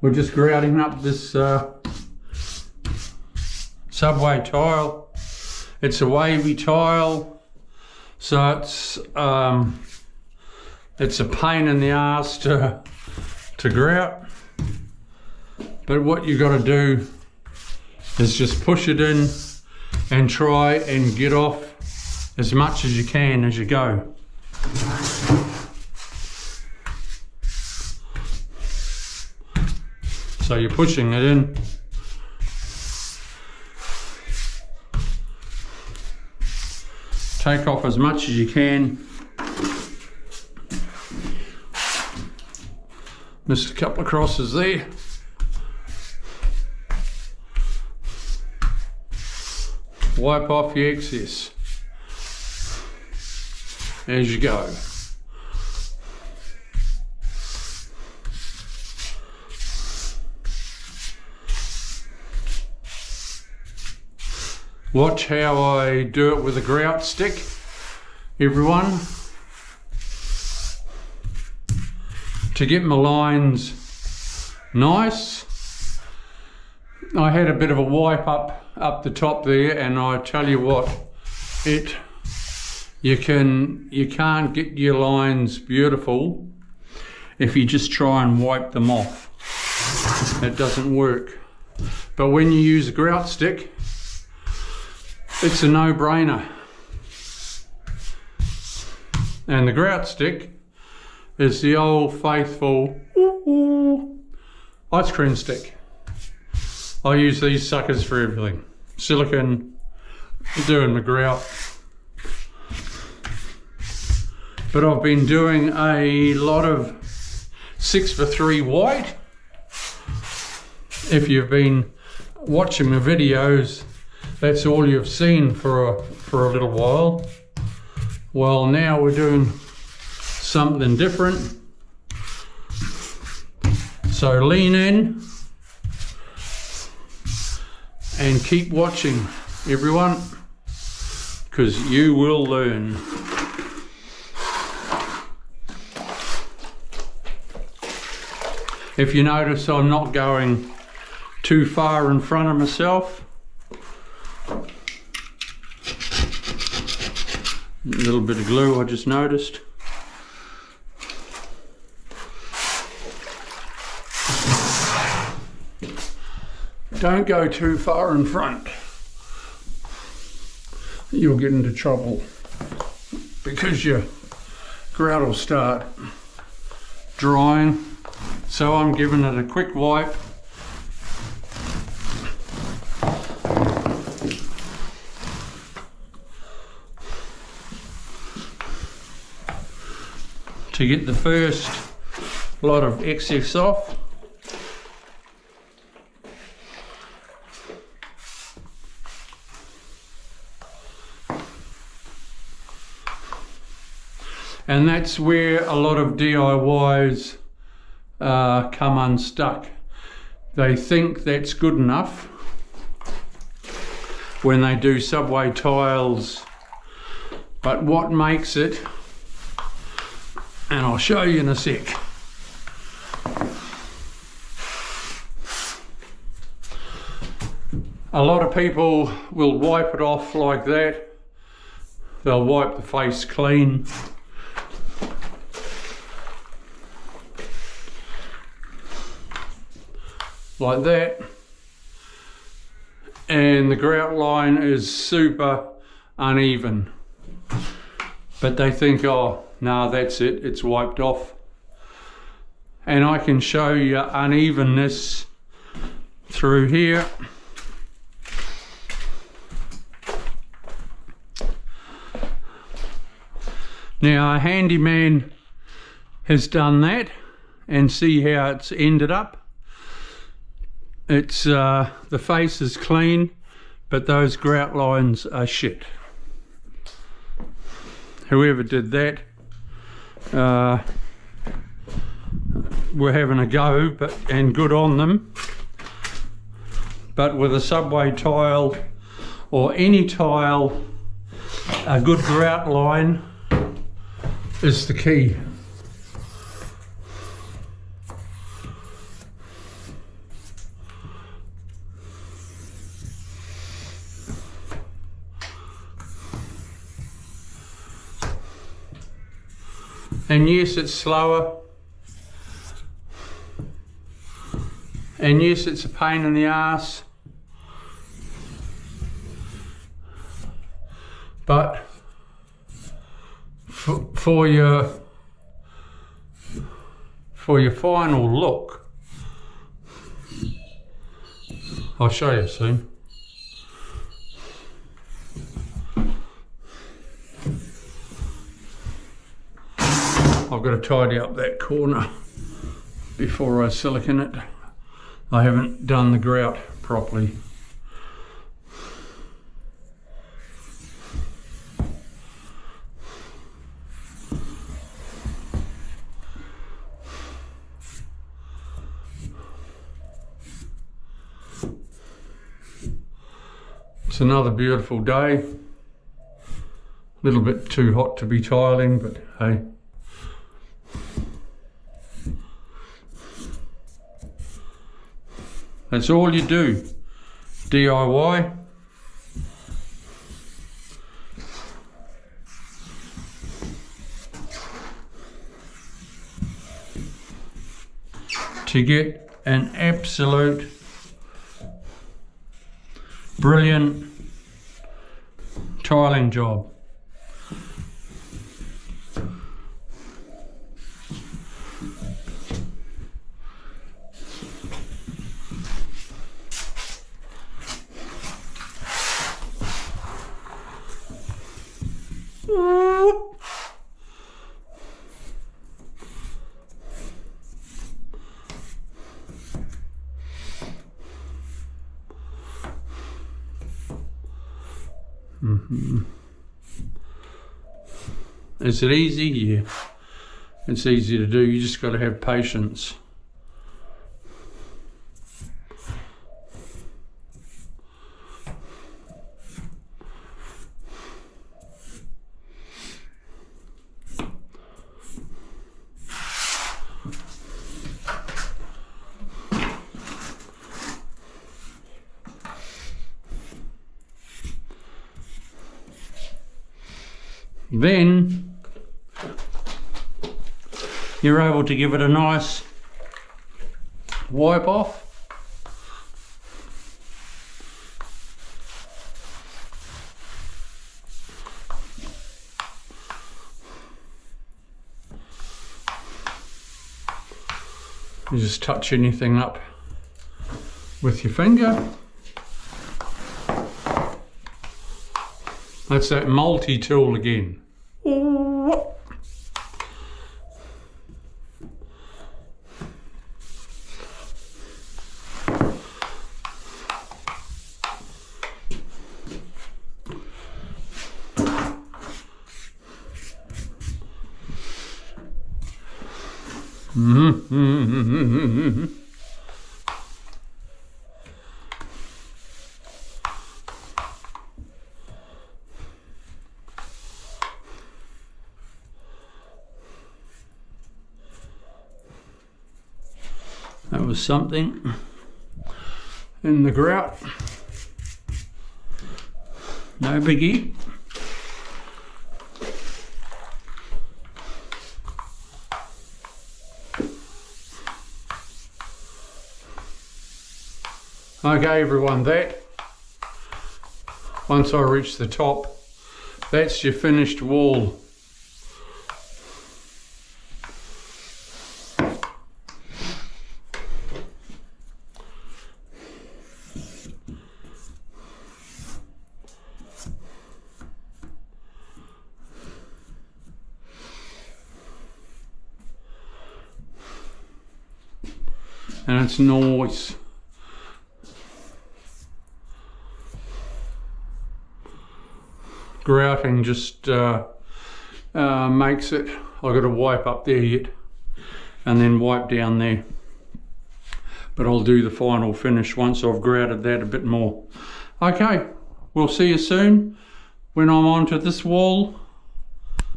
We're just grouting up this subway tile. It's a wavy tile, so it's a pain in the ass to grout. But what you got to do is just push it in and try and get off as much as you can as you go. So you're pushing it in. Take off as much as you can. Missed a couple of crosses there. Wipe off the excess as you go. Watch how I do it with a grout stick, everyone. To get my lines nice, I had a bit of a wipe up the top there, and I tell you what, you can't get your lines beautiful if you just try and wipe them off. It doesn't work. But when you use a grout stick, it's a no-brainer. And the grout stick is the old faithful ice cream stick. I use these suckers for everything. Silicone, doing my grout. But I've been doing a lot of 6x3 white. If you've been watching my videos, that's all you've seen for a little while. Well, now we're doing something different. So lean in and keep watching, everyone, because you will learn. If you notice, I'm not going too far in front of myself. A little bit of glue I just noticed. Don't go too far in front. You'll get into trouble because your grout will start drying. So I'm giving it a quick wipe. To get the first lot of excess off. And that's where a lot of DIYs come unstuck. They think that's good enough when they do subway tiles, but what makes it, and I'll show you in a sec. A lot of people will wipe it off like that. They'll wipe the face clean. Like that. And the grout line is super uneven. But they think, oh, no, that's it, it's wiped off. And I can show you unevenness through here. Now a handyman has done that, and see how it's ended up. It's the face is clean, but those grout lines are shit. Whoever did that, we're having a go, and good on them. But with a subway tile or any tile, a good grout line is the key. And yes, it's slower. And yes, it's a pain in the ass. But for your final look, I'll show you soon. I've got to tidy up that corner before I silicone it. I haven't done the grout properly. It's another beautiful day. A little bit too hot to be tiling, but hey. That's all you do, DIY. To get an absolute brilliant tiling job. Is it easy? Yeah, it's easy to do. You just got to have patience. Then you're able to give it a nice wipe off. You just touch anything up with your finger. That's that multi-tool again. That was something in the grout. No biggie. Okay everyone, once I reach the top, that's your finished wall. And it's nice. Grouting just makes it, I've got to wipe up there yet and then wipe down there, but I'll do the final finish once I've grouted that a bit more. Okay, we'll see you soon when I'm onto this wall.